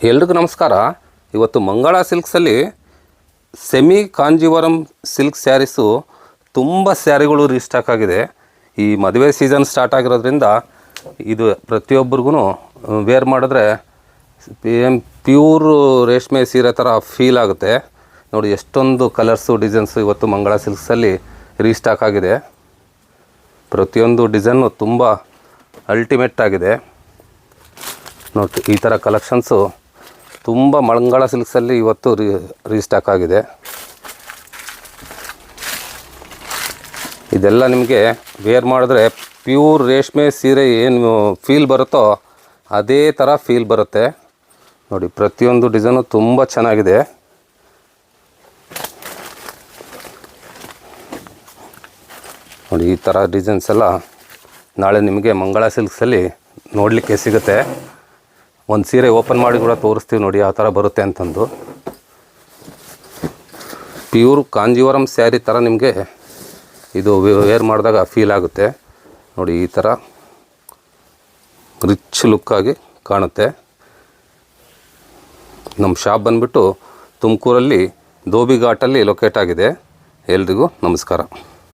ಎಲ್ರಿಗೂ ನಮಸ್ಕಾರ. ಇವತ್ತು ಮಂಗಳ ಸಿಲ್ಕ್ಸಲ್ಲಿ ಸೆಮಿ ಕಾಂಜೀವರಂ ಸಿಲ್ಕ್ ಸ್ಯಾರೀಸು ತುಂಬ ಸ್ಯಾರಿಗಳು ರೀಸ್ಟಾಕ್ ಆಗಿದೆ. ಈ ಮದುವೆ ಸೀಸನ್ ಸ್ಟಾರ್ಟ್ ಆಗಿರೋದ್ರಿಂದ ಇದು ಪ್ರತಿಯೊಬ್ಬರಿಗೂ ವೇರ್ ಮಾಡಿದ್ರೆ ಪ್ಯೂರ್ ರೇಷ್ಮೆ ಸೀರೆ ಥರ ಫೀಲ್ ಆಗುತ್ತೆ. ನೋಡಿ ಎಷ್ಟೊಂದು ಕಲರ್ಸು ಡಿಸೈನ್ಸು ಇವತ್ತು ಮಂಗಳ ಸಿಲ್ಕ್ಸಲ್ಲಿ ರೀಸ್ಟಾಕ್ ಆಗಿದೆ. ಪ್ರತಿಯೊಂದು ಡಿಸೈನು ತುಂಬ ಅಲ್ಟಿಮೇಟ್ ಆಗಿದೆ. ನೋಡಿ ಈ ಥರ ಕಲೆಕ್ಷನ್ಸು ತುಂಬ ಮಂಗಳ ಸಿಲ್ಕ್ಸಲ್ಲಿ ಇವತ್ತು ರೀಸ್ಟಾಕ್ ಆಗಿದೆ. ಇದೆಲ್ಲ ನಿಮಗೆ ವೇರ್ ಮಾಡಿದ್ರೆ ಪ್ಯೂರ್ ರೇಷ್ಮೆ ಸೀರೆ ಏನು ಫೀಲ್ ಬರುತ್ತೋ ಅದೇ ಥರ ಫೀಲ್ ಬರುತ್ತೆ. ನೋಡಿ ಪ್ರತಿಯೊಂದು ಡಿಸೈನು ತುಂಬ ಚೆನ್ನಾಗಿದೆ. ನೋಡಿ ಈ ಥರ ಡಿಸೈನ್ಸ್ ಎಲ್ಲ ನಾಳೆ ನಿಮಗೆ ಮಂಗಳ ಸಿಲ್ಕ್ಸಲ್ಲಿ ನೋಡಲಿಕ್ಕೆ ಸಿಗುತ್ತೆ. ಒಂದು ಸೀರೆ ಓಪನ್ ಮಾಡಿ ಕೂಡ ತೋರಿಸ್ತೀವಿ ನೋಡಿ ಯಾವ ಥರ ಬರುತ್ತೆ ಅಂತಂದು. ಪ್ಯೂರ್ ಕಾಂಜೀವರಂ ಸ್ಯಾರಿ ಥರ ನಿಮಗೆ ಇದು ವೇರ್ ಮಾಡಿದಾಗ ಫೀಲ್ ಆಗುತ್ತೆ. ನೋಡಿ ಈ ಥರ ರಿಚ್ ಲುಕ್ಕಾಗಿ ಕಾಣುತ್ತೆ. ನಮ್ಮ ಶಾಪ್ ಬಂದುಬಿಟ್ಟು ತುಮಕೂರಲ್ಲಿ ಧೋಬಿ ಘಾಟಲ್ಲಿ ಲೊಕೇಟ್ ಆಗಿದೆ. ಎಲ್ರಿಗೂ ನಮಸ್ಕಾರ.